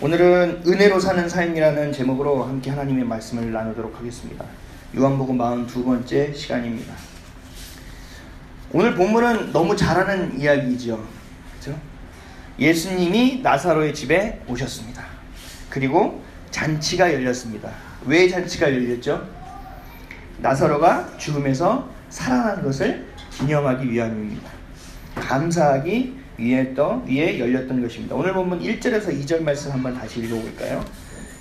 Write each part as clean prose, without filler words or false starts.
오늘은 은혜로 사는 삶이라는 제목으로 함께 하나님의 말씀을 나누도록 하겠습니다. 요한복음 42번째 시간입니다. 오늘 본문은 너무 잘 아는 이야기죠. 그렇죠? 예수님이 나사로의 집에 오셨습니다. 그리고 잔치가 열렸습니다. 왜 잔치가 열렸죠? 나사로가 죽음에서 살아난 것을 기념하기 위함입니다. 감사하기 위에 열렸던 것입니다. 오늘 본문 1절에서 2절 말씀 한번 다시 읽어볼까요?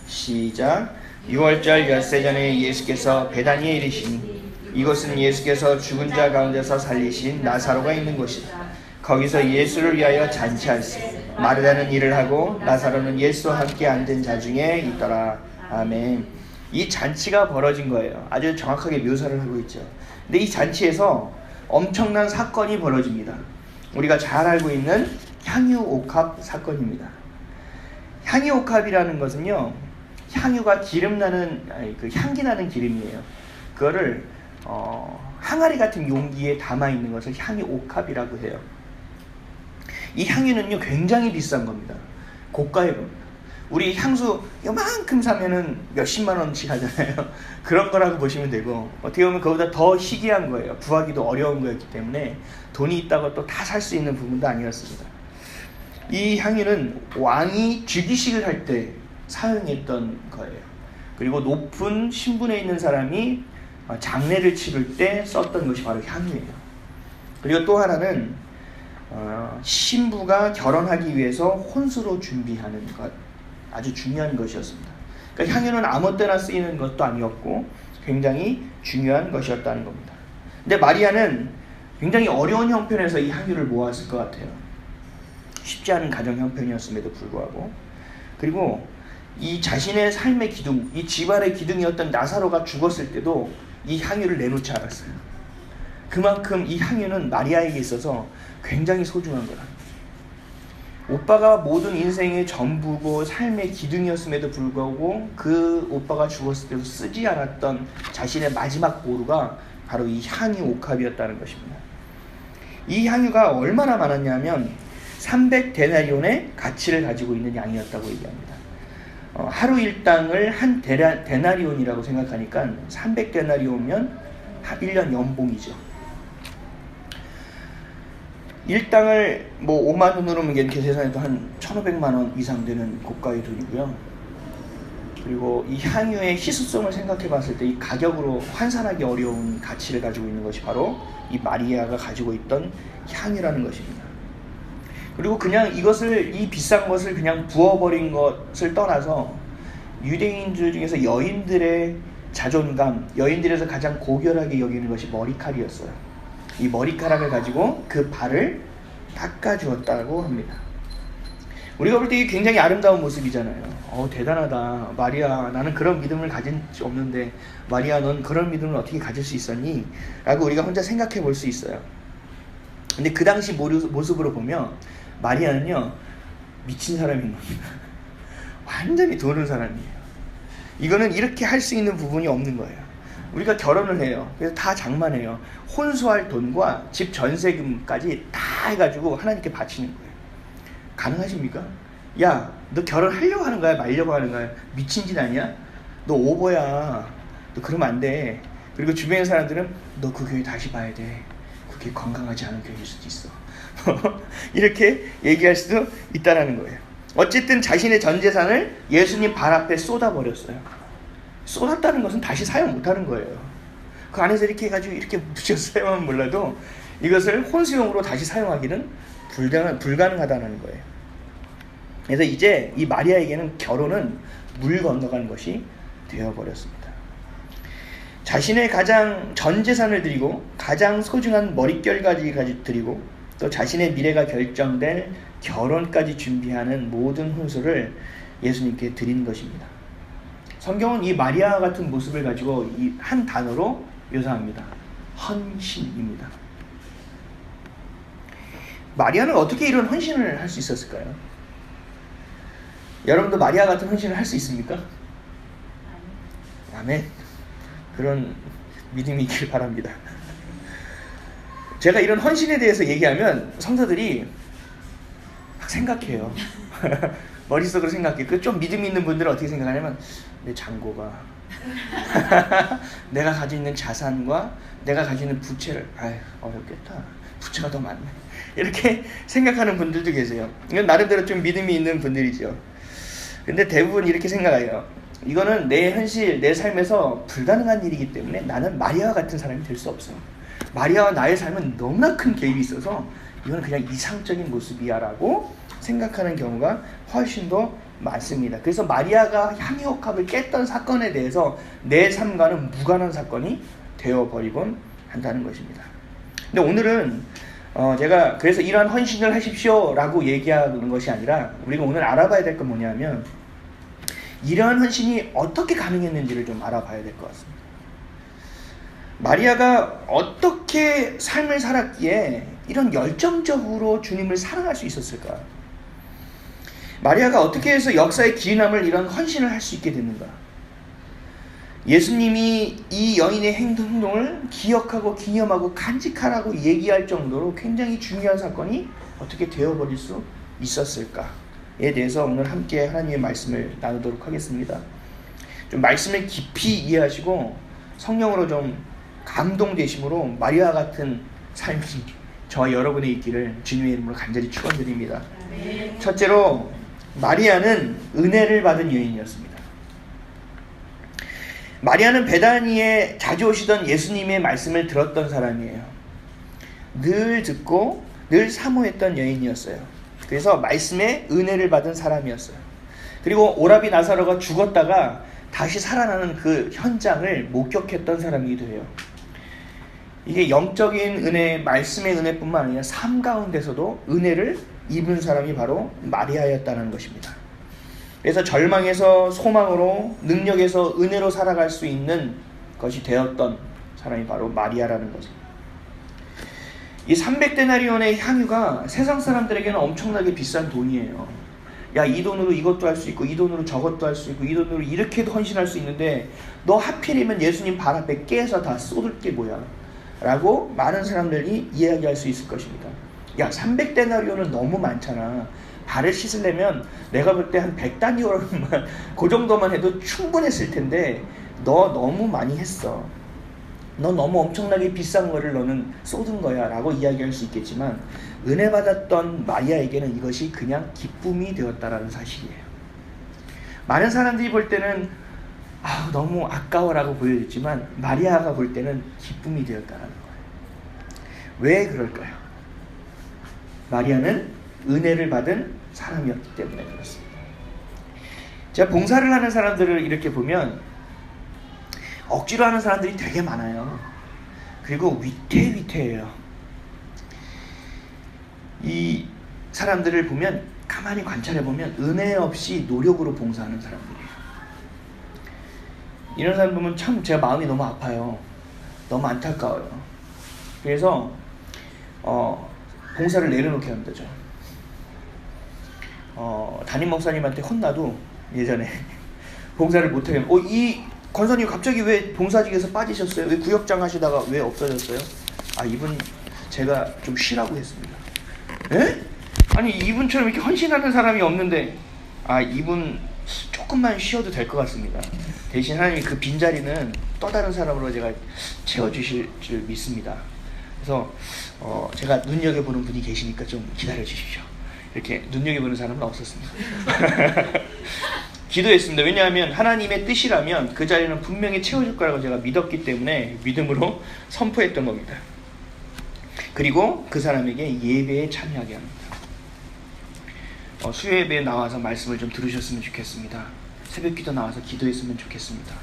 시작. 6월절 엿새 전에 예수께서 베다니에 이르시니 이곳은 예수께서 죽은 자 가운데서 살리신 나사로가 있는 곳이다. 거기서 예수를 위하여 잔치할세. 마르다는 일을 하고 나사로는 예수와 함께 앉은 자 중에 있더라. 아멘. 이 잔치가 벌어진 거예요. 아주 정확하게 묘사를 하고 있죠. 근데 이 잔치에서 엄청난 사건이 벌어집니다. 우리가 잘 알고 있는 향유옥합 사건입니다. 향유옥합이라는 것은요, 향유가 그 향기 나는 기름이에요. 그거를 항아리 같은 용기에 담아 있는 것을 향유옥합이라고 해요. 이 향유는요 굉장히 비싼 겁니다. 고가의 겁니다. 우리 향수 요만큼 사면은 몇십만 원씩 하잖아요. 그런 거라고 보시면 되고, 어떻게 보면 그보다 더 희귀한 거예요. 구하기도 어려운 거였기 때문에 돈이 있다고 또 다 살 수 있는 부분도 아니었습니다. 이 향유는 왕이 즉위식을 할 때 사용했던 거예요. 그리고 높은 신분에 있는 사람이 장례를 치를 때 썼던 것이 바로 향유예요. 그리고 또 하나는 신부가 결혼하기 위해서 혼수로 준비하는 것, 아주 중요한 것이었습니다. 그러니까 향유는 아무 때나 쓰이는 것도 아니었고 굉장히 중요한 것이었다는 겁니다. 근데 마리아는 굉장히 어려운 형편에서 이 향유를 모았을 것 같아요. 쉽지 않은 가정 형편이었음에도 불구하고, 그리고 이 자신의 삶의 기둥, 이 집안의 기둥이었던 나사로가 죽었을 때도 이 향유를 내놓지 않았어요. 그만큼 이 향유는 마리아에게 있어서 굉장히 소중한 거라. 오빠가 모든 인생의 전부고 삶의 기둥이었음에도 불구하고 그 오빠가 죽었을 때도 쓰지 않았던 자신의 마지막 보루가 바로 이 향유옥합이었다는 것입니다. 이 향유가 얼마나 많았냐면 300데나리온의 가치를 가지고 있는 양이었다고 얘기합니다. 하루 일당을 한 데나리온이라고 생각하니까 300데나리온이면 1년 연봉이죠. 일당을 5만 원으로 이렇게 계산해도 한 1,500만 원 이상 되는 고가의 돈이고요. 그리고 이 향유의 희소성을 생각해 봤을 때 이 가격으로 환산하기 어려운 가치를 가지고 있는 것이 바로 이 마리아가 가지고 있던 향유라는 것입니다. 그리고 그냥 이 비싼 것을 그냥 부어버린 것을 떠나서 유대인들 중에서 여인들의 자존감, 여인들에서 가장 고결하게 여기는 것이 머리칼이었어요. 이 머리카락을 가지고 그 발을 닦아주었다고 합니다. 우리가 볼 때 이게 굉장히 아름다운 모습이잖아요. 대단하다. 마리아, 나는 그런 믿음을 가진 적 없는데 마리아, 넌 그런 믿음을 어떻게 가질 수 있었니? 라고 우리가 혼자 생각해 볼 수 있어요. 근데 그 당시 모습으로 보면 마리아는요 미친 사람인 겁니다. 완전히 도는 사람이에요. 이거는 이렇게 할 수 있는 부분이 없는 거예요. 우리가 결혼을 해요. 그래서 다 장만해요. 혼수할 돈과 집 전세금까지 다 해가지고 하나님께 바치는 거예요. 가능하십니까? 야, 너 결혼하려고 하는 거야? 말려고 하는 거야? 미친 짓 아니야? 너 오버야. 너 그러면 안 돼. 그리고 주변의 사람들은 너 그 교회 다시 봐야 돼. 그게 건강하지 않은 교회일 수도 있어. 이렇게 얘기할 수도 있다는 거예요. 어쨌든 자신의 전 재산을 예수님 발 앞에 쏟아버렸어요. 쏟았다는 것은 다시 사용 못하는 거예요. 그 안에서 이렇게 해가지고 이렇게 묻혀서 사용하면 몰라도 이것을 혼수용으로 다시 사용하기는 불가능하다는 거예요. 그래서 이제 이 마리아에게는 결혼은 물 건너간 것이 되어버렸습니다. 자신의 가장 전 재산을 드리고 가장 소중한 머릿결까지 드리고 또 자신의 미래가 결정될 결혼까지 준비하는 모든 혼수를 예수님께 드린 것입니다. 성경은 이 마리아 같은 모습을 가지고 이 한 단어로 묘사합니다. 헌신입니다. 마리아는 어떻게 이런 헌신을 할 수 있었을까요? 여러분도 마리아 같은 헌신을 할 수 있습니까? 아멘. 그런 믿음이 있길 바랍니다. 제가 이런 헌신에 대해서 얘기하면 성도들이 막 생각해요. 머릿속으로 생각해. 그 좀 믿음 있는 분들은 어떻게 생각하냐면 내 잔고가 내가 가지고 있는 자산과 내가 가지고 있는 부채를 어렵겠다. 부채가 더 많네. 이렇게 생각하는 분들도 계세요. 이건 나름대로 좀 믿음이 있는 분들이죠. 근데 대부분 이렇게 생각해요. 이거는 내 현실, 내 삶에서 불가능한 일이기 때문에 나는 마리아와 같은 사람이 될 수 없어. 마리아와 나의 삶은 너무나 큰 갭이 있어서 이건 그냥 이상적인 모습이야 라고 생각하는 경우가 훨씬 더 많습니다. 그래서 마리아가 향유옥합을 깼던 사건에 대해서 내 삶과는 무관한 사건이 되어버리곤 한다는 것입니다. 근데 오늘은 제가 그래서 이러한 헌신을 하십시오 라고 얘기하는 것이 아니라 우리가 오늘 알아봐야 될 건 뭐냐면 이러한 헌신이 어떻게 가능했는지를 좀 알아봐야 될 것 같습니다. 마리아가 어떻게 삶을 살았기에 이런 열정적으로 주님을 사랑할 수 있었을까? 마리아가 어떻게 해서 역사의 기인함을 이런 헌신을 할 수 있게 됐는가? 예수님이 이 여인의 행동을 기억하고 기념하고 간직하라고 얘기할 정도로 굉장히 중요한 사건이 어떻게 되어버릴 수 있었을까에 대해서 오늘 함께 하나님의 말씀을 나누도록 하겠습니다. 좀 말씀을 깊이 이해하시고 성령으로 좀 감동되심으로 마리아 같은 삶이 저와 여러분의 있기를 주님의 이름으로 간절히 축원드립니다. 첫째로 마리아는 은혜를 받은 여인이었습니다. 마리아는 베다니에 자주 오시던 예수님의 말씀을 들었던 사람이에요. 늘 듣고 늘 사모했던 여인이었어요. 그래서 말씀에 은혜를 받은 사람이었어요. 그리고 오라비 나사로가 죽었다가 다시 살아나는 그 현장을 목격했던 사람이기도 해요. 이게 영적인 은혜, 말씀의 은혜뿐만 아니라 삶 가운데서도 은혜를 입은 사람이 바로 마리아였다는 것입니다. 그래서 절망에서 소망으로, 능력에서 은혜로 살아갈 수 있는 것이 되었던 사람이 바로 마리아라는 거죠. 이 300데나리온의 향유가 세상 사람들에게는 엄청나게 비싼 돈이에요. 야, 이 돈으로 이것도 할 수 있고 이 돈으로 저것도 할 수 있고 이 돈으로 이렇게도 헌신할 수 있는데 너 하필이면 예수님 발 앞에 깨서 다 쏟을 게 뭐야? 라고 많은 사람들이 이야기할 수 있을 것입니다. 야, 300데나리온은 너무 많잖아. 발을 씻으려면 내가 볼 때 한 100다니오로만 그 정도만 해도 충분했을 텐데 너 너무 많이 했어. 너 너무 엄청나게 비싼 거를 너는 쏟은 거야 라고 이야기할 수 있겠지만 은혜 받았던 마리아에게는 이것이 그냥 기쁨이 되었다라는 사실이에요. 많은 사람들이 볼 때는 너무 아까워라고 보여졌지만 마리아가 볼 때는 기쁨이 되었다라는 거예요. 왜 그럴까요? 마리아는 은혜를 받은 사람이었기 때문에 그렇습니다. 제가 봉사를 하는 사람들을 이렇게 보면 억지로 하는 사람들이 되게 많아요. 그리고 위태위태해요. 이 사람들을 보면 가만히 관찰해보면 은혜 없이 노력으로 봉사하는 사람들이에요. 이런 사람 보면 참 제가 마음이 너무 아파요. 너무 안타까워요. 그래서 봉사를 내려놓게 합니다. 담임 목사님한테 혼나도 예전에 봉사를 못하게 하면 이 권사님 갑자기 왜 봉사직에서 빠지셨어요? 왜 구역장 하시다가 왜 없어졌어요? 이분 제가 좀 쉬라고 했습니다. 에? 아니 이분처럼 이렇게 헌신하는 사람이 없는데 이분 조금만 쉬어도 될 것 같습니다. 대신 하나님이 그 빈자리는 또 다른 사람으로 제가 채워주실 줄 믿습니다. 그래서 제가 눈여겨보는 분이 계시니까 좀 기다려 주십시오. 이렇게 눈여겨보는 사람은 없었습니다. 기도했습니다. 왜냐하면 하나님의 뜻이라면 그 자리는 분명히 채워줄 거라고 제가 믿었기 때문에 믿음으로 선포했던 겁니다. 그리고 그 사람에게 예배에 참여하게 합니다. 수요예배에 나와서 말씀을 좀 들으셨으면 좋겠습니다. 새벽기도 나와서 기도했으면 좋겠습니다.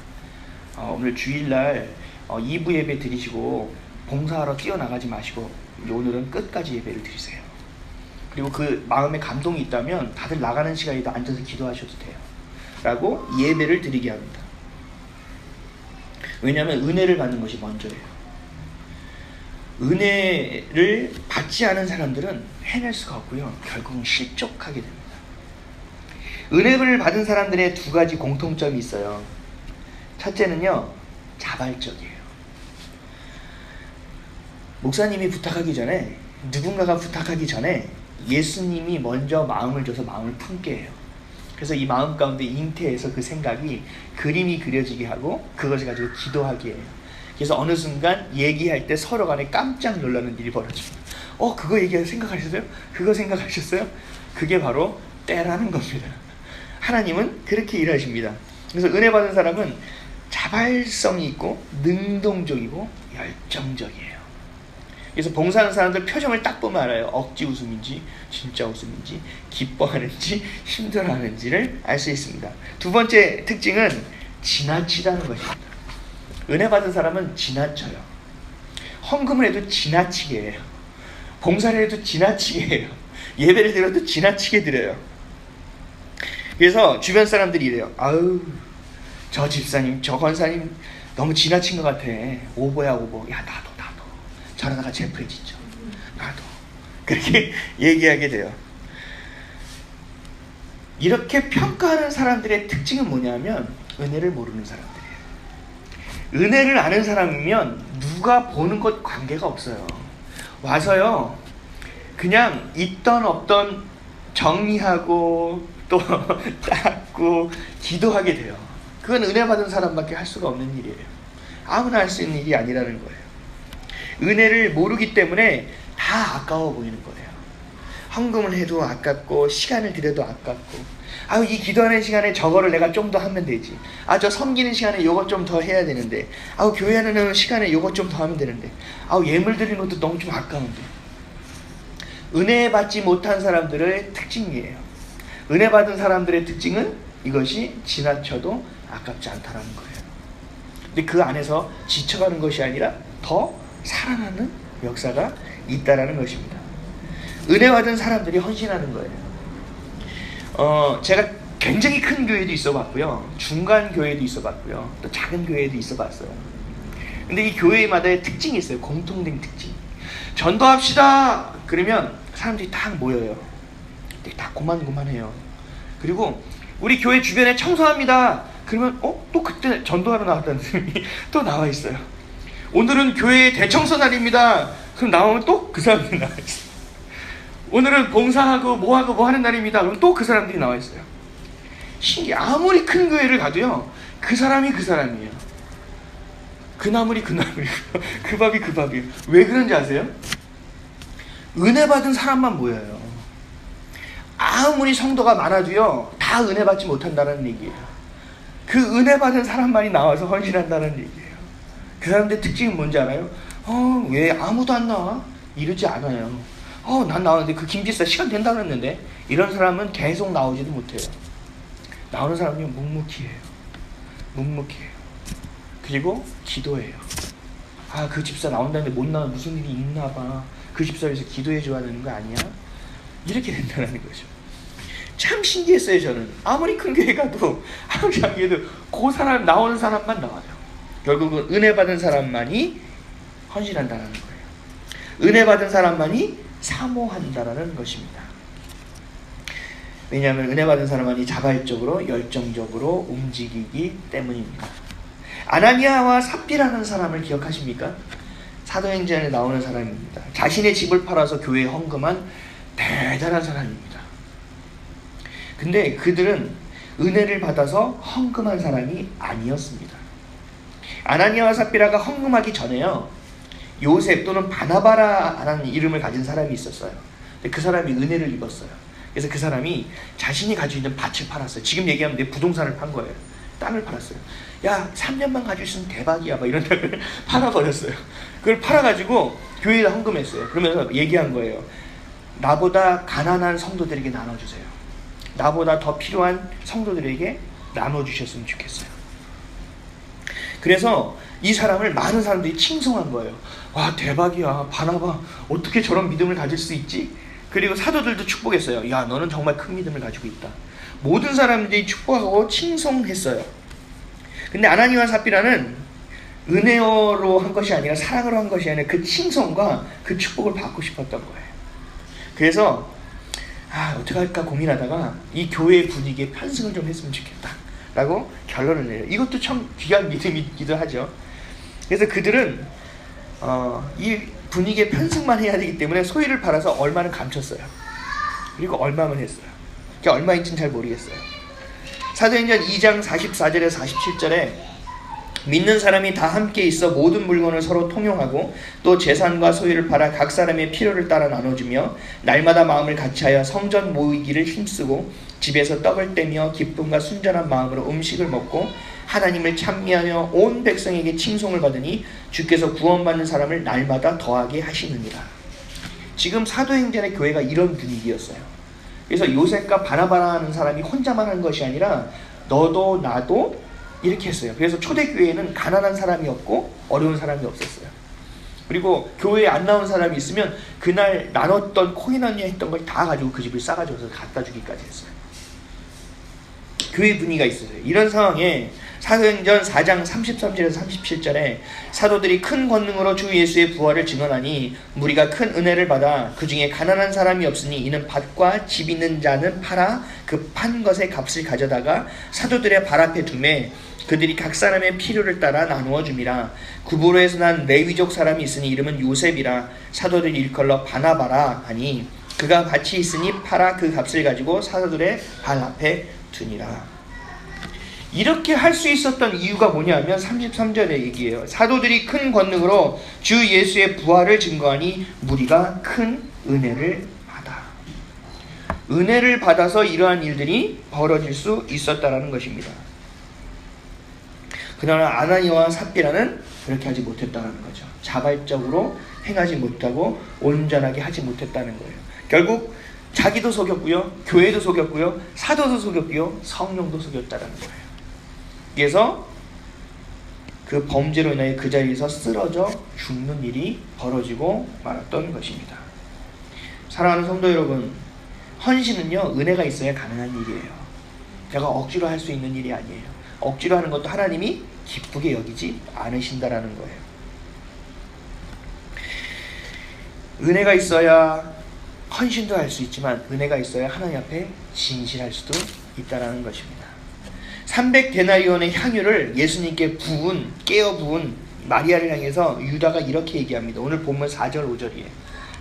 오늘 주일날 2부 예배 드리시고 봉사하러 뛰어나가지 마시고 오늘은 끝까지 예배를 드리세요. 그리고 그 마음에 감동이 있다면 다들 나가는 시간에도 앉아서 기도하셔도 돼요. 라고 예배를 드리게 합니다. 왜냐하면 은혜를 받는 것이 먼저예요. 은혜를 받지 않은 사람들은 해낼 수가 없고요. 결국은 실족하게 됩니다. 은혜를 받은 사람들의 두 가지 공통점이 있어요. 첫째는요, 자발적이에요. 목사님이 부탁하기 전에, 누군가가 부탁하기 전에 예수님이 먼저 마음을 줘서 마음을 품게 해요. 그래서 이 마음 가운데 잉태해서 그 생각이 그림이 그려지게 하고 그것을 가지고 기도하게 해요. 그래서 어느 순간 얘기할 때 서로 간에 깜짝 놀라는 일이 벌어집니다. 그거 얘기할 생각하셨어요? 그거 생각하셨어요? 그게 바로 때라는 겁니다. 하나님은 그렇게 일하십니다. 그래서 은혜 받은 사람은 자발성이 있고 능동적이고 열정적이에요. 그래서 봉사하는 사람들 표정을 딱 보면 알아요. 억지 웃음인지 진짜 웃음인지 기뻐하는지 힘들어하는지를 알 수 있습니다. 두 번째 특징은 지나치다는 것입니다. 은혜 받은 사람은 지나쳐요. 헌금을 해도 지나치게 해요. 봉사를 해도 지나치게 해요. 예배를 드려도 지나치게 드려요. 그래서 주변 사람들이 이래요. 아유, 저 집사님, 저 권사님 너무 지나친 것 같아. 오버야 오버. 야, 나도 저러다가 제프에 짓죠. 나도. 그렇게 얘기하게 돼요. 이렇게 평가하는 사람들의 특징은 뭐냐면 은혜를 모르는 사람들이에요. 은혜를 아는 사람이면 누가 보는 것 관계가 없어요. 와서요 그냥 있던 없던 정리하고 또 닦고 기도하게 돼요. 그건 은혜 받은 사람밖에 할 수가 없는 일이에요. 아무나 할 수 있는 일이 아니라는 거예요. 은혜를 모르기 때문에 다 아까워 보이는 거예요. 헌금을 해도 아깝고 시간을 들여도 아깝고 이 기도하는 시간에 저거를 내가 좀 더 하면 되지. 저 섬기는 시간에 요것 좀 더 해야 되는데 교회하는 시간에 요것 좀 더 하면 되는데 예물 드리는 것도 너무 좀 아까운데. 은혜 받지 못한 사람들의 특징이에요. 은혜 받은 사람들의 특징은 이것이 지나쳐도 아깝지 않다라는 거예요. 근데 그 안에서 지쳐가는 것이 아니라 더 살아나는 역사가 있다라는 것입니다. 은혜 받은 사람들이 헌신하는 거예요. 제가 굉장히 큰 교회도 있어봤고요, 중간 교회도 있어봤고요, 또 작은 교회도 있어봤어요. 근데 이 교회마다의 특징이 있어요. 공통된 특징. 전도합시다 그러면 사람들이 딱 모여요. 다 고만고만해요. 그리고 우리 교회 주변에 청소합니다 그러면 또 그때 전도하러 나왔다는 사람이 또 나와 있어요. 오늘은 교회 대청소 날입니다 그럼 나오면 또 그 사람들이 나와 있어요. 오늘은 봉사하고 뭐하고 뭐 하는 날입니다 그럼 또 그 사람들이 나와 있어요. 신기해. 아무리 큰 교회를 가도요 그 사람이 그 사람이에요. 그 나물이 그 나물이고 그 밥이 그 밥이에요. 왜 그런지 아세요? 은혜 받은 사람만 모여요. 아무리 성도가 많아도요 다 은혜 받지 못한다는 얘기예요. 그 은혜 받은 사람만이 나와서 헌신한다는 얘기예요. 그 사람들의 특징은 뭔지 알아요? 왜 아무도 안 나와? 이러지 않아요. 난 나오는데 그 김지사 시간 된다고 했는데. 이런 사람은 계속 나오지도 못해요. 나오는 사람이 묵묵히해요. 묵묵히해요. 그리고 기도해요. 그 집사 나온다는데 못 나와 무슨 일이 있나 봐. 그 집사 위해서 기도해 줘야 되는 거 아니야? 이렇게 된다는 거죠. 참 신기했어요. 저는 아무리 큰 교회 가도 아무리 작은 교회도 그 사람 나오는 사람만 나와요. 결국은 은혜 받은 사람만이 헌신한다는 거예요. 은혜 받은 사람만이 사모한다는 것입니다. 왜냐하면 은혜 받은 사람만이 자발적으로 열정적으로 움직이기 때문입니다. 아나니아와 삽비라는 사람을 기억하십니까? 사도행전에 나오는 사람입니다. 자신의 집을 팔아서 교회에 헌금한 대단한 사람입니다. 근데 그들은 은혜를 받아서 헌금한 사람이 아니었습니다. 아나니아와 삽비라가 헌금하기 전에요 요셉 또는 바나바라라는 이름을 가진 사람이 있었어요. 근데 그 사람이 은혜를 입었어요. 그래서 그 사람이 자신이 가지고 있는 밭을 팔았어요. 지금 얘기하면 내 부동산을 판 거예요. 땅을 팔았어요. 야 3년만 가지고 있으면 대박이야 막 이런 땅을 팔아버렸어요. 그걸 팔아가지고 교회에 헌금했어요. 그러면서 얘기한 거예요. 나보다 가난한 성도들에게 나눠주세요. 나보다 더 필요한 성도들에게 나눠주셨으면 좋겠어요. 그래서 이 사람을 많은 사람들이 칭송한 거예요. 와 대박이야 바나바 어떻게 저런 믿음을 가질 수 있지? 그리고 사도들도 축복했어요. 야 너는 정말 큰 믿음을 가지고 있다. 모든 사람들이 축복하고 칭송했어요. 근데 아나니아와 삽비라는 은혜로 한 것이 아니라 사랑으로 한 것이 아니라 그 칭송과 그 축복을 받고 싶었던 거예요. 그래서 어떻게 할까 고민하다가 이 교회의 분위기에 편승을 좀 했으면 좋겠다 라고 결론을 내요. 이것도 참 귀한 믿음이기도 하죠. 그래서 그들은 이 분위기에 편승만 해야 되기 때문에 소유를 팔아서 얼마는 감췄어요. 그리고 얼마만 했어요. 그게 얼마인지는 잘 모르겠어요. 사도행전 2장 44절에서 47절에 믿는 사람이 다 함께 있어 모든 물건을 서로 통용하고 또 재산과 소유를 팔아 각 사람의 필요를 따라 나눠주며 날마다 마음을 같이하여 성전 모이기를 힘쓰고 집에서 떡을 떼며 기쁨과 순전한 마음으로 음식을 먹고 하나님을 찬미하며 온 백성에게 칭송을 받으니 주께서 구원받는 사람을 날마다 더하게 하시느니라. 지금 사도행전의 교회가 이런 분위기였어요. 그래서 요셉과 바나바라는 사람이 혼자만 한 것이 아니라 너도 나도 이렇게 했어요. 그래서 초대교회에는 가난한 사람이 없고 어려운 사람이 없었어요. 그리고 교회에 안 나온 사람이 있으면 그날 나눴던 코인원이 했던 걸 다 가지고 그 집을 싸가지고 갖다 주기까지 했어요. 교회 분위기가 있었어요. 이런 상황에 사도행전 4장 33절에서 37절에 사도들이 큰 권능으로 주 예수의 부활을 증언하니 무리가 큰 은혜를 받아 그 중에 가난한 사람이 없으니 이는 밭과 집 있는 자는 팔아 그 판 것의 값을 가져다가 사도들의 발 앞에 두매 그들이 각 사람의 필요를 따라 나누어 줌이라. 구브로에서 난 레위족 사람이 있으니 이름은 요셉이라. 사도들이 일컬러 바나바라 하니 그가 같이 있으니 팔아 그 값을 가지고 사도들의 발 앞에 두니라. 이렇게 할 수 있었던 이유가 뭐냐면 33절의 얘기예요. 사도들이 큰 권능으로 주 예수의 부활을 증거하니 무리가 큰 은혜를 받아. 은혜를 받아서 이러한 일들이 벌어질 수 있었다라는 것입니다. 그러나 아나니아와 삽비라는 그렇게 하지 못했다는 거죠. 자발적으로 행하지 못하고 온전하게 하지 못했다는 거예요. 결국 자기도 속였고요, 교회도 속였고요, 사도도 속였고요, 성령도 속였다는 거예요. 그래서 그 범죄로 인하여 그 자리에서 쓰러져 죽는 일이 벌어지고 말았던 것입니다. 사랑하는 성도 여러분, 헌신은요 은혜가 있어야 가능한 일이에요. 내가 억지로 할 수 있는 일이 아니에요. 억지로 하는 것도 하나님이 기쁘게 여기지 않으신다라는 거예요. 은혜가 있어야 헌신도 할 수 있지만 은혜가 있어야 하나님 앞에 진실할 수도 있다라는 것입니다. 300데나리온의 향유를 예수님께 깨어 부은 마리아를 향해서 유다가 이렇게 얘기합니다. 오늘 본문 4절 5절이에요.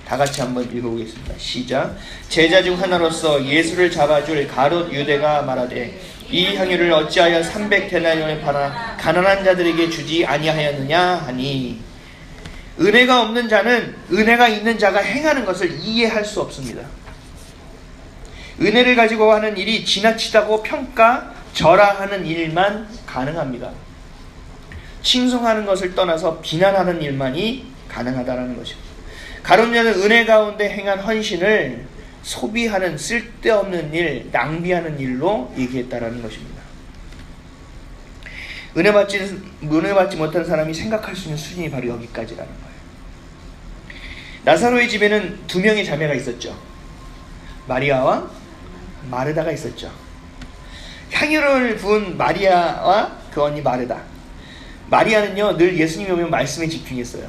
다 같이 한번 읽어보겠습니다. 시작. 제자 중 하나로서 예수를 잡아줄 가롯 유대가 말하되 이 향유를 어찌하여 300데나리온에 팔아 가난한 자들에게 주지 아니하였느냐 하니, 은혜가 없는 자는 은혜가 있는 자가 행하는 것을 이해할 수 없습니다. 은혜를 가지고 하는 일이 지나치다고 절하하는 일만 가능합니다. 칭송하는 것을 떠나서 비난하는 일만이 가능하다는 것입니다. 가룟녀는 은혜 가운데 행한 헌신을 소비하는 쓸데없는 일, 낭비하는 일로 얘기했다라는 것입니다. 은혜 받지 못한 사람이 생각할 수 있는 수준이 바로 여기까지라는 거예요. 나사로의 집에는 2명의 자매가 있었죠. 마리아와 마르다가 있었죠. 향유를 부은 마리아와 그 언니 마르다. 마리아는요 늘 예수님이 오면 말씀에 집중했어요.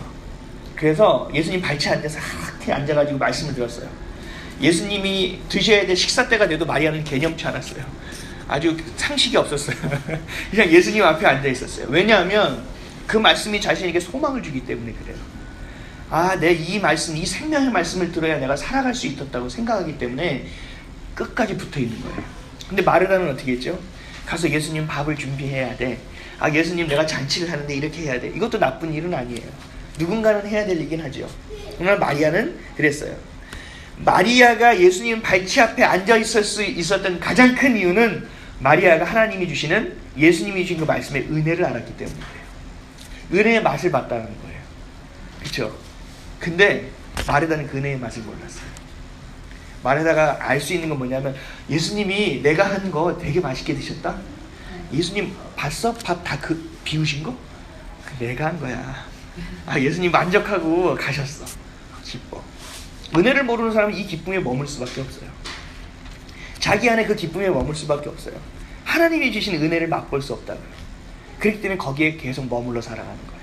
그래서 예수님 발치에 앉아서 이렇게 앉아가지고 말씀을 들었어요. 예수님이 드셔야 될 식사 때가 돼도 마리아는 개념치 않았어요. 아주 상식이 없었어요. 그냥 예수님 앞에 앉아 있었어요. 왜냐하면 그 말씀이 자신에게 소망을 주기 때문에 그래요. 내 이 말씀, 이 생명의 말씀을 들어야 내가 살아갈 수 있었다고 생각하기 때문에 끝까지 붙어 있는 거예요. 근데 마르다는 어떻게 했죠? 가서 예수님 밥을 준비해야 돼. 예수님 내가 잔치를 하는데 이렇게 해야 돼. 이것도 나쁜 일은 아니에요. 누군가는 해야 될 일이긴 하죠. 그러나 마리아는 그랬어요. 마리아가 예수님 발치 앞에 앉아 있을 수 있었던 가장 큰 이유는 마리아가 하나님이 주시는, 예수님이 주신 그 말씀의 은혜를 알았기 때문이에요. 은혜의 맛을 봤다는 거예요. 그렇죠? 근데 마르다는 그 은혜의 맛을 몰랐어요. 마르다가 알 수 있는 건 뭐냐면, 예수님이 내가 한 거 되게 맛있게 드셨다? 예수님 봤어? 밥 다 비우신 거? 내가 한 거야. 예수님 만족하고 가셨어. 기뻐. 은혜를 모르는 사람은 이 기쁨에 머물 수밖에 없어요. 자기 안에 그 기쁨에 머물 수밖에 없어요. 하나님이 주신 은혜를 맛볼 수 없다고요. 그렇기 때문에 거기에 계속 머물러 살아가는 거예요.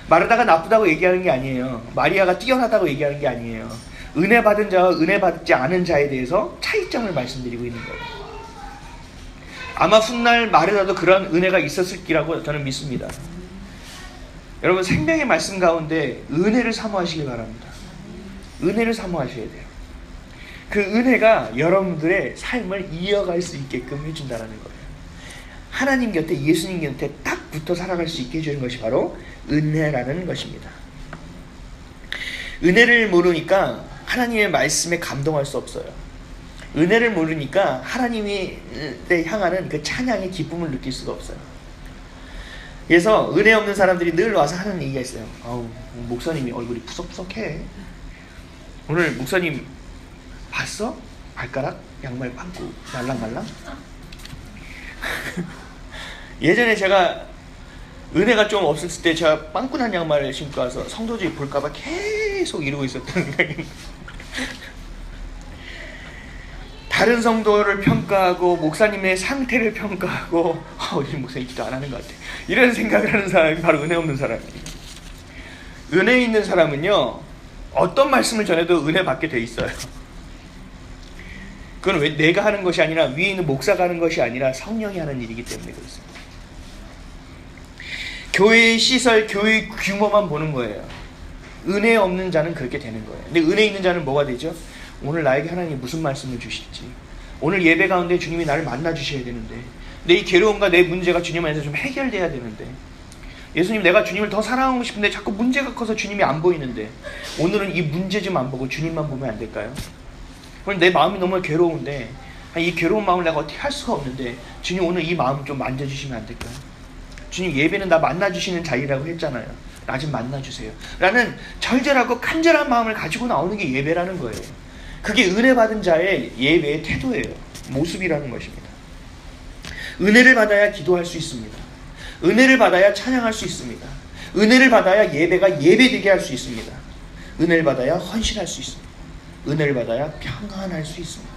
마르다가 나쁘다고 얘기하는 게 아니에요. 마리아가 뛰어나다고 얘기하는 게 아니에요. 은혜 받은 자와 은혜 받지 않은 자에 대해서 차이점을 말씀드리고 있는 거예요. 아마 훗날 마르다도 그런 은혜가 있었을 거라고 저는 믿습니다. 여러분, 생명의 말씀 가운데 은혜를 사모하시기 바랍니다. 은혜를 사모하셔야 돼요. 그 은혜가 여러분들의 삶을 이어갈 수 있게끔 해준다는 거예요. 하나님 곁에, 예수님 곁에 딱 붙어 살아갈 수 있게 해주는 것이 바로 은혜라는 것입니다. 은혜를 모르니까 하나님의 말씀에 감동할 수 없어요. 은혜를 모르니까 하나님이 향하는 그 찬양의 기쁨을 느낄 수가 없어요. 그래서 은혜 없는 사람들이 늘 와서 하는 얘기가 있어요. 목사님이 얼굴이 푸석푸석해. 오늘 목사님 봤어? 발가락? 양말 빵꾸 말랑말랑? 예전에 제가 은혜가 좀 없었을 때 제가 빵꾸난 양말을 신고 와서 성도들이 볼까봐 계속 이러고 있었던 생각이. 다른 성도를 평가하고 목사님의 상태를 평가하고 우리 목사님 기도 안 하는 것 같아, 이런 생각을 하는 사람이 바로 은혜 없는 사람이에요. 은혜 있는 사람은요, 어떤 말씀을 전해도 은혜 받게 돼 있어요. 그건 왜 내가 하는 것이 아니라, 위에 있는 목사가 하는 것이 아니라 성령이 하는 일이기 때문에 그렇습니다. 교회의 시설, 교회의 규모만 보는 거예요. 은혜 없는 자는 그렇게 되는 거예요. 근데 은혜 있는 자는 뭐가 되죠? 오늘 나에게 하나님이 무슨 말씀을 주실지, 오늘 예배 가운데 주님이 나를 만나 주셔야 되는데, 내 이 괴로움과 내 문제가 주님 안에서 좀 해결돼야 되는데, 예수님 내가 주님을 더 사랑하고 싶은데 자꾸 문제가 커서 주님이 안 보이는데, 오늘은 이 문제 좀 안 보고 주님만 보면 안 될까요? 오늘 내 마음이 너무 괴로운데, 이 괴로운 마음을 내가 어떻게 할 수가 없는데, 주님 오늘 이 마음 좀 만져주시면 안 될까요? 주님 예배는 나 만나주시는 자리라고 했잖아요. 나 좀 만나주세요 라는 절절하고 간절한 마음을 가지고 나오는 게 예배라는 거예요. 그게 은혜 받은 자의 예배의 태도예요. 모습이라는 것입니다. 은혜를 받아야 기도할 수 있습니다. 은혜를 받아야 찬양할 수 있습니다. 은혜를 받아야 예배가 예배되게 할 수 있습니다. 은혜를 받아야 헌신할 수 있습니다. 은혜를 받아야 평안할 수 있습니다.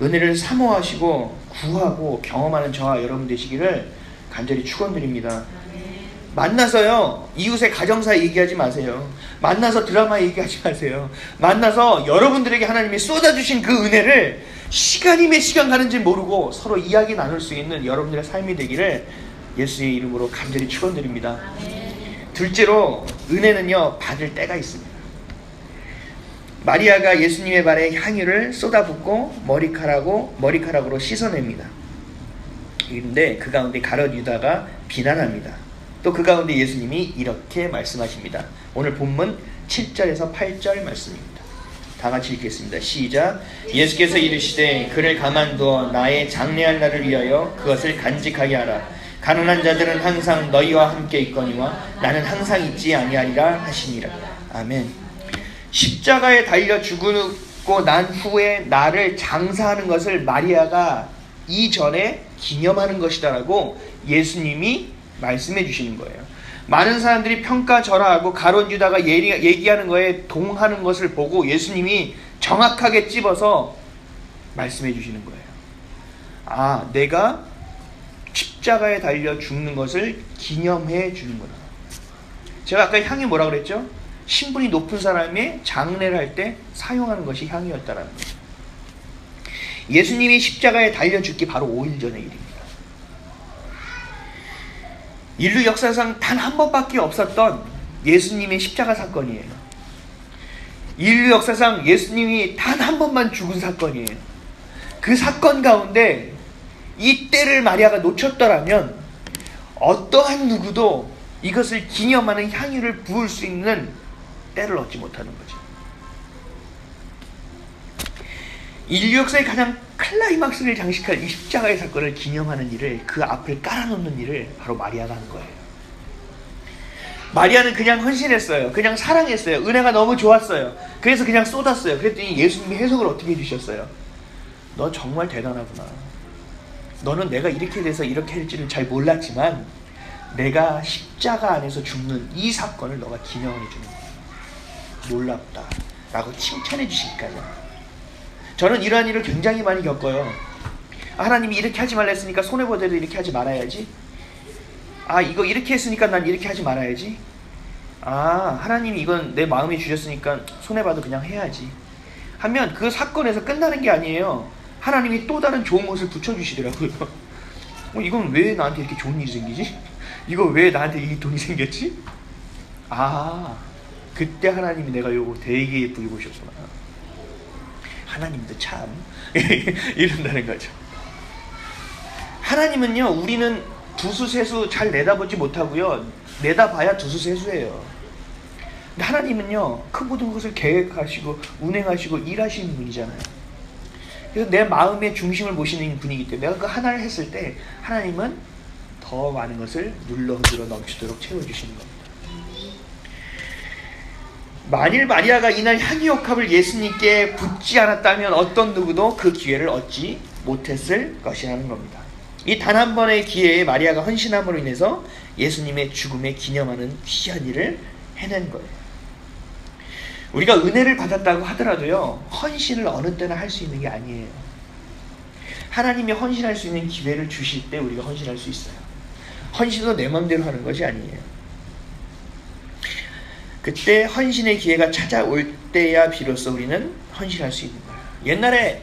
은혜를 사모하시고 구하고 경험하는 저와 여러분 되시기를 간절히 축원드립니다. 만나서요, 이웃의 가정사 얘기하지 마세요. 만나서 드라마 얘기하지 마세요. 만나서 여러분들에게 하나님이 쏟아주신 그 은혜를 시간이 몇 시간 가는지 모르고 서로 이야기 나눌 수 있는 여러분들의 삶이 되기를 예수의 이름으로 간절히 축원드립니다. 둘째로, 은혜는요, 받을 때가 있습니다. 마리아가 예수님의 발에 향유를 쏟아붓고 머리카락으로 씻어냅니다. 그런데 그 가운데 가룟 유다가 비난합니다. 또 그 가운데 예수님이 이렇게 말씀하십니다. 오늘 본문 7절에서 8절 말씀입니다. 다 같이 읽겠습니다. 시작. 예수께서 이르시되 그를 가만두어 나의 장래할 날을 위하여 그것을 간직하게 하라. 가난한 자들은 항상 너희와 함께 있거니와 나는 항상 있지 아니하리라 하시니라. 아멘. 십자가에 달려 죽고 난 후에 나를 장사하는 것을 마리아가 이전에 기념하는 것이다라고 예수님이 말씀해 주시는 거예요. 많은 사람들이 평가절하하고 가룟 유다가 얘기하는 거에 동하는 것을 보고 예수님이 정확하게 찝어서 말씀해 주시는 거예요. 내가 십자가에 달려 죽는 것을 기념해 주는 거다. 제가 아까 향이 뭐라 그랬죠? 신분이 높은 사람의 장례를 할 때 사용하는 것이 향이었다라는 거죠. 예수님이 십자가에 달려 죽기 바로 5일 전의 일입니다. 인류 역사상 단 한 번밖에 없었던 예수님의 십자가 사건이에요. 인류 역사상 예수님이 단 한 번만 죽은 사건이에요. 그 사건 가운데 이 때를 마리아가 놓쳤더라면 어떠한 누구도 이것을 기념하는 향유를 부을 수 있는 때를 얻지 못하는 거죠. 인류 역사의 가장 클라이막스를 장식할 이 십자가의 사건을 기념하는 일을, 그 앞을 깔아놓는 일을 바로 마리아가 한 거예요. 마리아는 그냥 헌신했어요. 그냥 사랑했어요. 은혜가 너무 좋았어요. 그래서 그냥 쏟았어요. 그랬더니 예수님이 해석을 어떻게 해주셨어요? 너 정말 대단하구나. 너는 내가 이렇게 돼서 이렇게 할지는 잘 몰랐지만 내가 십자가 안에서 죽는 이 사건을 너가 기념해 주는 거야. 놀랍다 라고 칭찬해 주시기까지. 저는 이러한 일을 굉장히 많이 겪어요. 하나님이 이렇게 하지 말라 했으니까 손해보더라도 이렇게 하지 말아야지. 이거 이렇게 했으니까 난 이렇게 하지 말아야지. 하나님이 이건 내 마음에 주셨으니까 손해봐도 그냥 해야지 하면 그 사건에서 끝나는 게 아니에요. 하나님이 또 다른 좋은 것을 붙여주시더라고요. 이건 왜 나한테 이렇게 좋은 일이 생기지? 이거 왜 나한테 이 돈이 생겼지? 그때 하나님이 내가 요거 되게 예쁘게 보셨구나. 하나님도 참 이런다는 거죠. 하나님은요, 우리는 두수세수 잘 내다보지 못하고요, 내다봐야 두수세수예요. 근데 하나님은요, 그 모든 것을 계획하시고 운행하시고 일하시는 분이잖아요. 그래서 내 마음의 중심을 모시는 분이기 때문에 내가 그 하나를 했을 때 하나님은 더 많은 것을 눌러 흔들어 넘치도록 채워주시는 겁니다. 만일 마리아가 이날 향유옥합을 예수님께 붓지 않았다면 어떤 누구도 그 기회를 얻지 못했을 것이라는 겁니다. 이 단 한 번의 기회에 마리아가 헌신함으로 인해서 예수님의 죽음에 기념하는 귀한 일을 해낸 거예요. 우리가 은혜를 받았다고 하더라도요, 헌신을 어느 때나 할 수 있는 게 아니에요. 하나님이 헌신할 수 있는 기회를 주실 때 우리가 헌신할 수 있어요. 헌신도 내 맘대로 하는 것이 아니에요. 그때 헌신의 기회가 찾아올 때야 비로소 우리는 헌신할 수 있는 거예요. 옛날에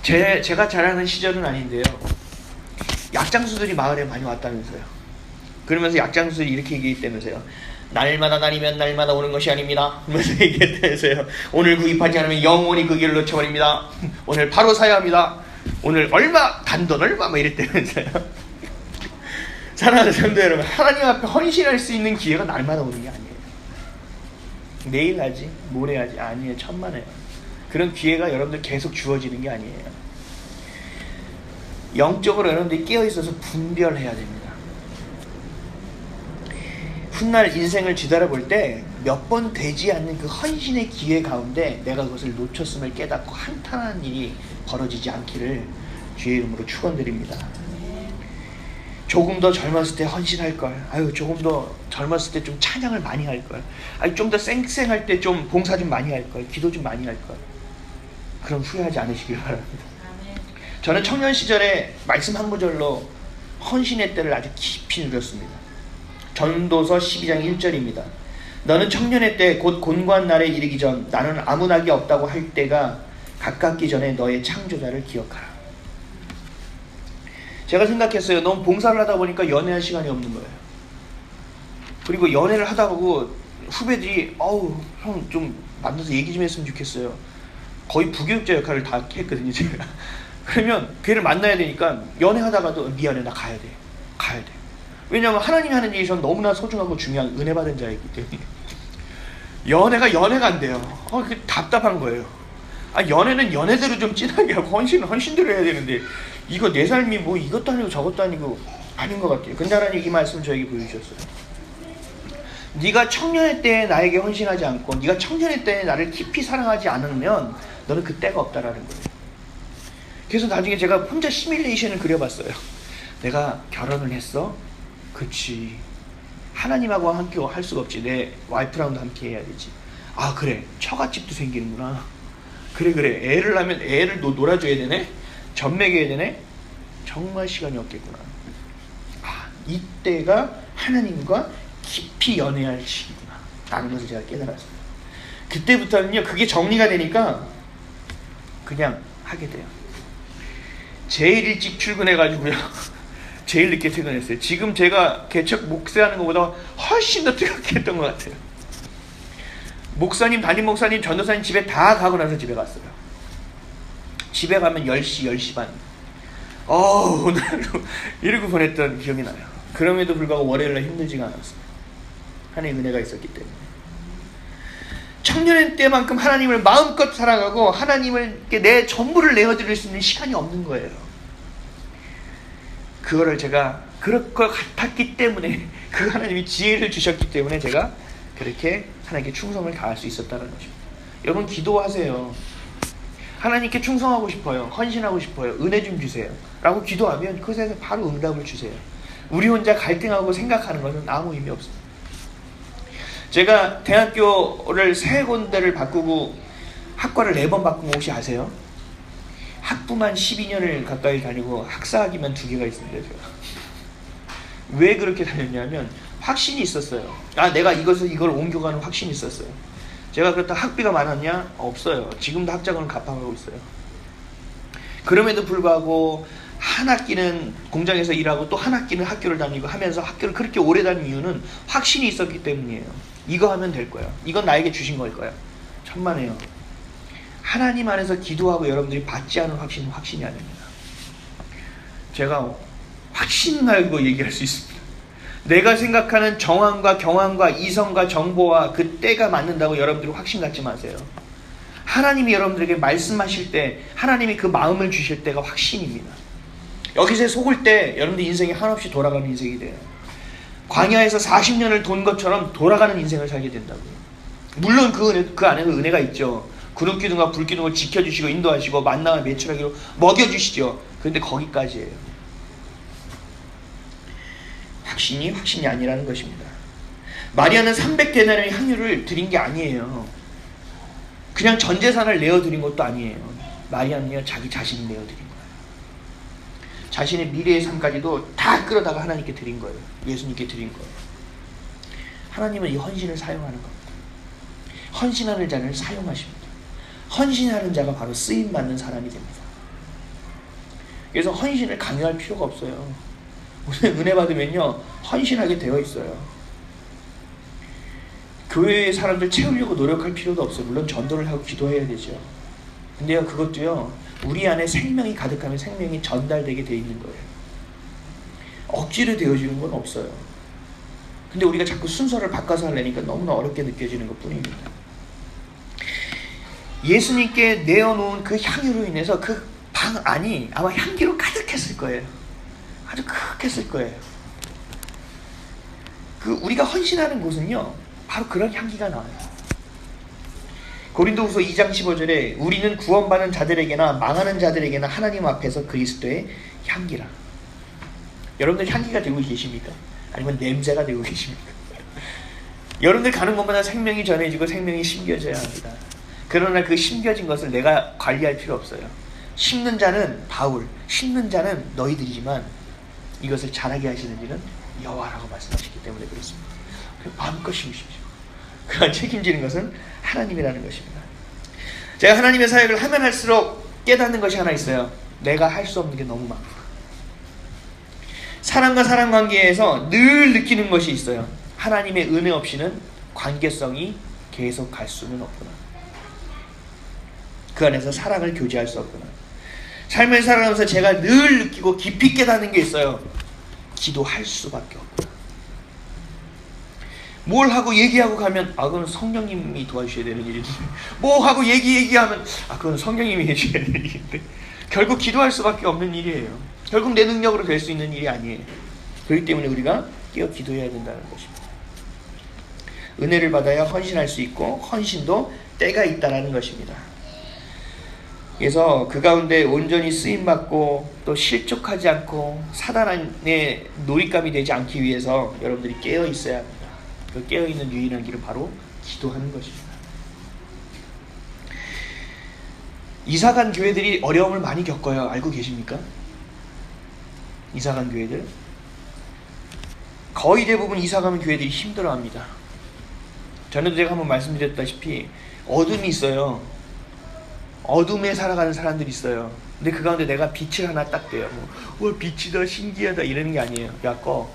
제가 자라는 시절은 아닌데요, 약장수들이 마을에 많이 왔다면서요. 그러면서 약장수들이 이렇게 얘기했다면서요. 날마다 날이면 날마다 오는 것이 아닙니다. 그러면서 얘기했다면서요. 오늘 구입하지 않으면 영원히 그 길을 놓쳐버립니다. 오늘 바로 사야 합니다. 오늘 얼마, 단돈 얼마, 뭐 이랬다면서요. 사랑하는 성도 여러분, 하나님 앞에 헌신할 수 있는 기회가 날마다 오는 게 아니에요. 내일 하지, 모레 하지, 아니에요. 천만에요. 그런 기회가 여러분들 계속 주어지는 게 아니에요. 영적으로 여러분들이 깨어있어서 분별해야 됩니다. 훗날 인생을 뒤돌아볼 때 몇 번 되지 않는 그 헌신의 기회 가운데 내가 그것을 놓쳤음을 깨닫고 한탄하는 일이 벌어지지 않기를 주의 이름으로 축원드립니다. 조금 더 젊었을 때 헌신할걸. 아유, 조금 더 젊었을 때 좀 찬양을 많이 할걸. 아유, 좀 더 쌩쌩할 때 좀 봉사 좀 많이 할걸. 기도 좀 많이 할걸. 그럼 후회하지 않으시길 바랍니다. 저는 청년 시절에 말씀 한 구절로 헌신의 때를 아주 깊이 누렸습니다. 전도서 12장 1절입니다. 너는 청년의 때 곧 곤고한 날에 이르기 전 나는 아무 낙이 없다고 할 때가 가깝기 전에 너의 창조자를 기억하라. 제가 생각했어요. 너무 봉사를 하다 보니까 연애할 시간이 없는 거예요. 그리고 연애를 하다 보고 후배들이 어우 형 좀 만나서 얘기 좀 했으면 좋겠어요. 거의 부교육자 역할을 다 했거든요, 제가. 그러면 걔를 만나야 되니까 연애하다가도 미안해, 나 가야 돼. 왜냐하면 하나님이 하는 일이 전 너무나 소중하고 중요한 은혜 받은 자이기 때문에. 연애가 안 돼요. 그 답답한 거예요. 연애는 연애대로 좀 진하게 하고 헌신대로 해야 되는데 이거 내 삶이 뭐 이것도 아니고 저것도 아니고 아닌 것 같아요. 근데 하나님 이 말씀을 저에게 보여주셨어요. 네가 청년의 때에 나에게 헌신하지 않고 네가 청년의 때에 나를 깊이 사랑하지 않으면 너는 그 때가 없다라는 거예요. 그래서 나중에 제가 혼자 시뮬레이션을 그려봤어요. 내가 결혼을 했어? 그치. 하나님하고 함께 할 수가 없지. 내 와이프랑도 함께 해야 되지. 아 그래, 처갓집도 생기는구나. 그래, 애를 낳으면 애를 놀아줘야 되네. 젖 먹여야 되네. 정말 시간이 없겠구나. 이때가 하나님과 깊이 연애할 시기구나 라는 것을 제가 깨달았어요. 그때부터는요, 그게 정리가 되니까 그냥 하게 돼요. 제일 일찍 출근해가지고요 제일 늦게 퇴근했어요. 지금 제가 개척 목사하는 것보다 훨씬 더 뜨겁게 했던 것 같아요. 목사님, 담임 목사님, 전도사님 집에 다 가고 나서 집에 갔어요. 집에 가면 10시, 10시 반. 오늘 이러고 보냈던 기억이 나요. 그럼에도 불구하고 월요일날 힘들지가 않았어요. 하나님의 은혜가 있었기 때문에. 청년의 때만큼 하나님을 마음껏 사랑하고 하나님께 내 전부를 내어드릴 수 있는 시간이 없는 거예요. 그거를 제가 그럴 것 같았기 때문에, 그 하나님이 지혜를 주셨기 때문에 제가 그렇게 하나님께 충성을 다할 수 있었다는 것입니다. 여러분 기도하세요. 하나님께 충성하고 싶어요. 헌신하고 싶어요. 은혜 좀 주세요. 라고 기도하면 그것에서 바로 응답을 주세요. 우리 혼자 갈등하고 생각하는 것은 아무 의미 없습니다. 제가 대학교를 3군데를 바꾸고 학과를 4번 바꾼 거 혹시 아세요? 학부만 12년을 가까이 다니고 학사학위만 2개가 있습니다. 제가. 왜 그렇게 다녔냐면 확신이 있었어요. 내가 이걸 옮겨가는 확신이 있었어요. 제가 그렇다고 학비가 많았냐? 없어요. 지금도 학자금을 갚아가고 있어요. 그럼에도 불구하고 한 학기는 공장에서 일하고 또 한 학기는 학교를 다니고 하면서 학교를 그렇게 오래 다닌 이유는 확신이 있었기 때문이에요. 이거 하면 될 거야. 이건 나에게 주신 걸 거야. 천만에요. 하나님 안에서 기도하고 여러분들이 받지 않은 확신은 확신이 아닙니다. 제가 확신 알고 얘기할 수 있습니다. 내가 생각하는 정황과 경황과 이성과 정보와 그 때가 맞는다고 여러분들이 확신 갖지 마세요. 하나님이 여러분들에게 말씀하실 때, 하나님이 그 마음을 주실 때가 확신입니다. 여기서 속을 때 여러분들 인생이 한없이 돌아가는 인생이 돼요. 광야에서 40년을 돈 것처럼 돌아가는 인생을 살게 된다고요. 물론 그 안에는 은혜가 있죠. 구름기둥과 불기둥을 지켜주시고 인도하시고 만나와 매출하기로 먹여주시죠. 그런데 거기까지예요. 확신이 아니라는 것입니다. 마리아는 300데나리의 향유를 드린 게 아니에요. 그냥 전 재산을 내어드린 것도 아니에요. 마리아는요, 자기 자신이 내어드린 거예요. 자신의 미래의 삶까지도 다 끌어다가 하나님께 드린 거예요. 예수님께 드린 거예요. 하나님은 이 헌신을 사용하는 겁니다. 헌신하는 자를 사용하십니다. 헌신하는 자가 바로 쓰임받는 사람이 됩니다. 그래서 헌신을 강요할 필요가 없어요. 오늘 은혜 받으면요, 헌신하게 되어 있어요. 교회의 사람들 채우려고 노력할 필요도 없어요. 물론 전도를 하고 기도해야 되죠. 근데요, 그것도요, 우리 안에 생명이 가득하면 생명이 전달되게 되어 있는 거예요. 억지로 되어지는 건 없어요. 근데 우리가 자꾸 순서를 바꿔서 하려니까 너무나 어렵게 느껴지는 것 뿐입니다. 예수님께 내어놓은 그 향유로 인해서 그 방 안이 아마 향기로 가득했을 거예요. 아주 크겠을 거예요. 우리가 헌신하는 곳은요, 바로 그런 향기가 나와요. 고린도후서 2장 15절에 우리는 구원받는 자들에게나 망하는 자들에게나 하나님 앞에서 그리스도의 향기라. 여러분들 향기가 되고 계십니까? 아니면 냄새가 되고 계십니까? 여러분들 가는 곳마다 생명이 전해지고 생명이 심겨져야 합니다. 그러나 그 심겨진 것을 내가 관리할 필요 없어요. 심는 자는 바울, 심는 자는 너희들이지만 이것을 자라게 하시는 일은 여호와라고 말씀하셨기 때문에 그렇습니다. 마음껏 심으십시오. 그러나 책임지는 것은 하나님이라는 것입니다. 제가 하나님의 사역을 하면 할수록 깨닫는 것이 하나 있어요. 내가 할 수 없는 게 너무 많고, 사람과 사람 관계에서 늘 느끼는 것이 있어요. 하나님의 은혜 없이는 관계성이 계속 갈 수는 없구나. 그 안에서 사랑을 교제할 수 없구나. 삶을 살아가면서 제가 늘 느끼고 깊이 깨닫는 게 있어요. 기도할 수밖에 없구나. 뭘 하고 얘기하고 가면 그건 성령님이 도와주셔야 되는 일인데, 뭐 하고 얘기하면 그건 성령님이 해주셔야 되는 일인데, 결국 기도할 수밖에 없는 일이에요. 결국 내 능력으로 될 수 있는 일이 아니에요. 그렇기 때문에 우리가 깨어 기도해야 된다는 것입니다. 은혜를 받아야 헌신할 수 있고 헌신도 때가 있다는 것입니다. 그래서 그 가운데 온전히 쓰임받고 또 실족하지 않고 사단의 놀잇감이 되지 않기 위해서 여러분들이 깨어 있어야 합니다. 그 깨어있는 유일한 길은 바로 기도하는 것입니다. 이사간 교회들이 어려움을 많이 겪어요. 알고 계십니까? 이사간 교회들 거의 대부분 이사가는 교회들이 힘들어합니다. 전에도 제가 한번 말씀드렸다시피 어둠이 있어요. 어둠에 살아가는 사람들이 있어요. 근데 그 가운데 내가 빛을 하나 딱 떼요. 와, 빛이다, 신기하다 이러는 게 아니에요. 야, 꺼.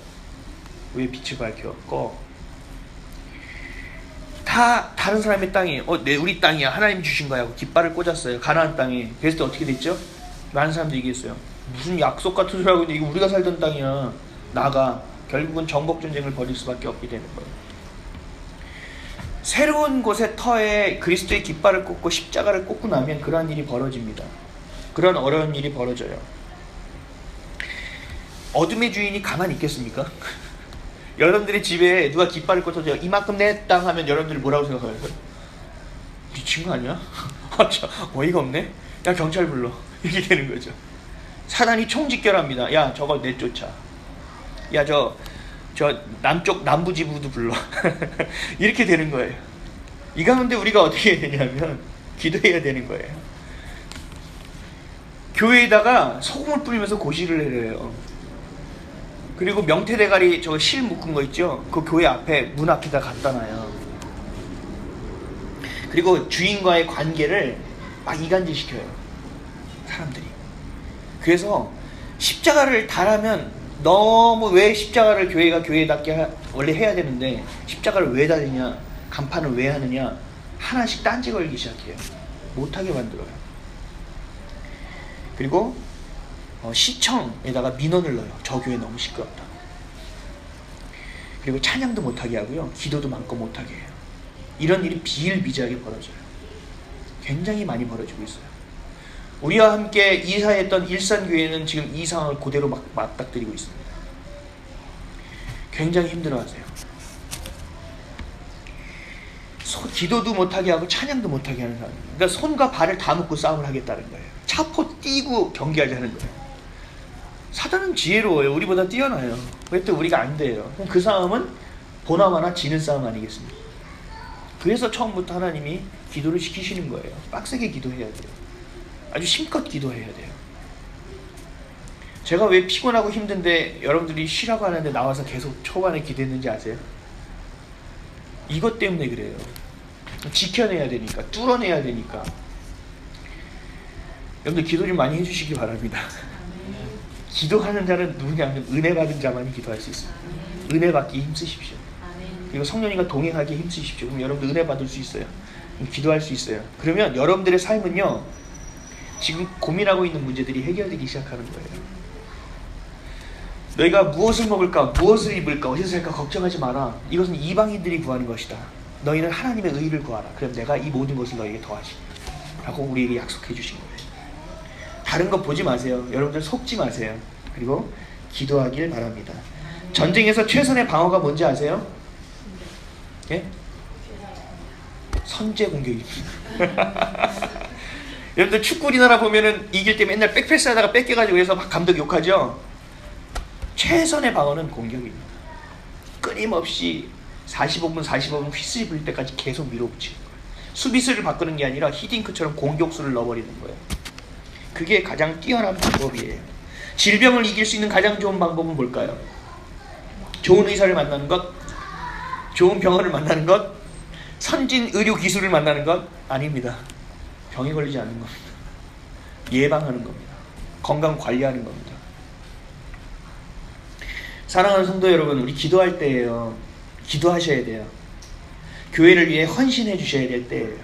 왜 빛을 밝혀? 꺼. 다 다른 사람의 땅이에요. 우리 땅이야. 하나님 주신 거야. 깃발을 꽂았어요. 가나안 땅에. 그랬을 때 어떻게 됐죠? 많은 사람들이 얘기했어요. 무슨 약속 같은 소리 하고 있는데 이거 우리가 살던 땅이야. 나가. 결국은 정복 전쟁을 벌일 수밖에 없게 되는 거예요. 새로운 곳의 터에 그리스도의 깃발을 꽂고 십자가를 꽂고 나면 그러한 일이 벌어집니다. 그런 어려운 일이 벌어져요. 어둠의 주인이 가만히 있겠습니까? 여러분들의 집에 누가 깃발을 꽂아서 이만큼 내 땅 하면 여러분들이 뭐라고 생각해요? 미친 거 아니야? 어이가 없네? 야, 경찰 불러. 이렇게 되는 거죠. 사단이 총집결합니다. 야, 저거 내쫓아. 야, 저 남쪽 남부지부도 불러. 이렇게 되는 거예요. 이 가운데 우리가 어떻게 해야 되냐면 기도해야 되는 거예요. 교회에다가 소금을 뿌리면서 고시를 해요. 그리고 명태대가리 저거 실 묶은 거 있죠? 그 교회 앞에 문 앞에다 갖다 놔요. 그리고 주인과의 관계를 막 이간질시켜요. 사람들이. 그래서 십자가를 달하면 너무 왜 십자가를 교회가 교회답게 원래 해야 되는데 십자가를 왜 달느냐, 간판을 왜 하느냐, 하나씩 딴지 걸기 시작해요. 못하게 만들어요. 그리고 시청에다가 민원을 넣어요. 저 교회 너무 시끄럽다. 그리고 찬양도 못하게 하고요. 기도도 마음껏 못하게 해요. 이런 일이 비일비재하게 벌어져요. 굉장히 많이 벌어지고 있어요. 우리와 함께 이사했던 일산교회는 지금 이 상황을 그대로 맞닥뜨리고 있습니다. 굉장히 힘들어하세요. 기도도 못하게 하고 찬양도 못하게 하는 사람입니다. 그러니까 손과 발을 다 묶고 싸움을 하겠다는 거예요. 차포 띄고 경기하자는 거예요. 사단은 지혜로워요. 우리보다 뛰어나요. 왜 또 우리가 안 돼요? 그럼 그 싸움은 보나마나 지는 싸움 아니겠습니까? 그래서 처음부터 하나님이 기도를 시키시는 거예요. 빡세게 기도해야 돼요. 아주 심껏 기도해야 돼요. 제가 왜 피곤하고 힘든데 여러분들이 쉬라고 하는데 나와서 계속 초반에 기도했는지 아세요? 이것 때문에 그래요. 지켜내야 되니까, 뚫어내야 되니까. 여러분들 기도 좀 많이 해주시기 바랍니다. 기도하는 자는 누구냐면 은혜 받은 자만이 기도할 수 있습니다. 은혜 받기 힘쓰십시오. 그리고 성령님과 동행하기 힘쓰십시오. 그럼 여러분들 은혜 받을 수 있어요. 기도할 수 있어요. 그러면 여러분들의 삶은요, 지금 고민하고 있는 문제들이 해결되기 시작하는 거예요. 너희가 무엇을 먹을까, 무엇을 입을까, 어디서 살까 걱정하지 마라. 이것은 이방인들이 구하는 것이다. 너희는 하나님의 의를 구하라. 그럼 내가 이 모든 것을 너희에게 더하시. 라고 우리에게 약속해 주신 거예요. 다른 거 보지 마세요. 여러분들 속지 마세요. 그리고 기도하길 바랍니다. 전쟁에서 최선의 방어가 뭔지 아세요? 예? 선제 공격입니다. 여러분들 축구 우리나라 보면은 이길 때 맨날 백패스 하다가 뺏겨가지고 해서 막 감독 욕하죠? 최선의 방어는 공격입니다. 끊임없이 45분 휘슬이 불릴 때까지 계속 밀어붙이는 거예요. 수비수를 바꾸는 게 아니라 히딩크처럼 공격수를 넣어버리는 거예요. 그게 가장 뛰어난 방법이에요. 질병을 이길 수 있는 가장 좋은 방법은 뭘까요? 좋은 의사를 만나는 것, 좋은 병원을 만나는 것, 선진 의료 기술을 만나는 것 아닙니다. 병에 걸리지 않는 겁니다. 예방하는 겁니다. 건강 관리하는 겁니다. 사랑하는 성도 여러분, 우리 기도할 때예요. 기도하셔야 돼요. 교회를 위해 헌신해 주셔야 될 때예요.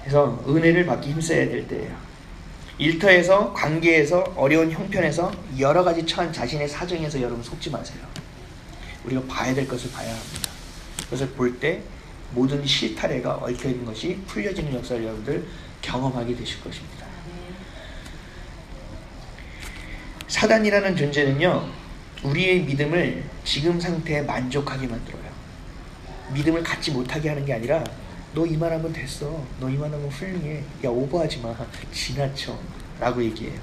그래서 은혜를 받기 힘써야 될 때예요. 일터에서, 관계에서, 어려운 형편에서, 여러 가지 처한 자신의 사정에서 여러분 속지 마세요. 우리가 봐야 될 것을 봐야 합니다. 그것을 볼 때 모든 실타래가 얽혀있는 것이 풀려지는 역사를 여러분들 경험하게 되실 것입니다. 사단이라는 존재는요, 우리의 믿음을 지금 상태에 만족하게 만들어요. 믿음을 갖지 못하게 하는 게 아니라 너 이만하면 됐어, 너 이만하면 훌륭해, 야 오버하지 마, 지나쳐 라고 얘기해요.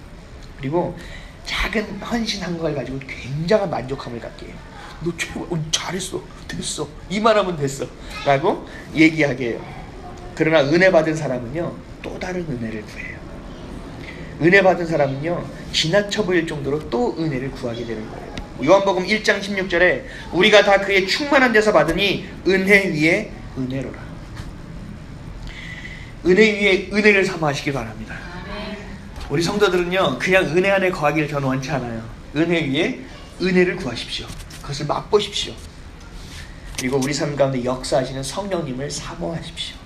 그리고 작은 헌신한 걸 가지고 굉장한 만족함을 갖게 해요. 너 최고, 잘했어, 됐어, 이만하면 됐어 라고 얘기하게 해요. 그러나 은혜 받은 사람은요, 또 다른 은혜를 구해요. 은혜 받은 사람은요, 지나쳐 보일 정도로 또 은혜를 구하게 되는 거예요. 요한복음 1장 16절에 우리가 다 그의 충만한 데서 받으니 은혜 위에 은혜로라. 은혜 위에 은혜를 삼아하시기 바랍니다. 우리 성도들은요, 그냥 은혜 안에 거하기를 저는 원치 않아요. 은혜 위에 은혜를 구하십시오. 그것을 맛보십시오. 그리고 우리 삶 가운데 역사하시는 성령님을 사모하십시오.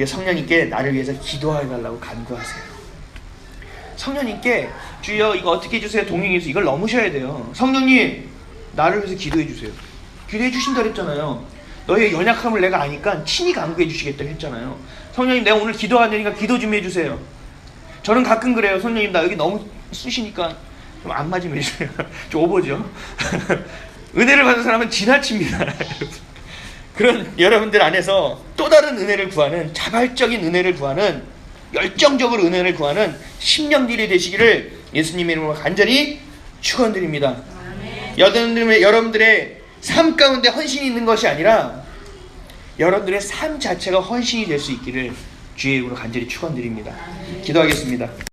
성령님께 나를 위해서 기도해달라고 간구하세요. 성령님께 주여 이거 어떻게 해주세요 동행해서 이걸 넘으셔야 돼요. 성령님 나를 위해서 기도해 주세요. 기도해 주신다 그랬잖아요. 너의 연약함을 내가 아니까 친히 간구해 주시겠다고 했잖아요. 성령님 내가 오늘 기도하니까 기도 좀 해주세요. 저는 가끔 그래요. 성령님 나 여기 너무 쑤시니까 좀 안 맞으면 해주세요. 좀 오버죠. 은혜를 받은 사람은 지나칩니다. 그런 여러분들 안에서 또 다른 은혜를 구하는, 자발적인 은혜를 구하는, 열정적으로 은혜를 구하는 10년들이 되시기를 예수님의 이름으로 간절히 축원드립니다. 여러분들의 삶 가운데 헌신이 있는 것이 아니라 여러분들의 삶 자체가 헌신이 될 수 있기를 주의 이름으로 간절히 축원드립니다. 기도하겠습니다.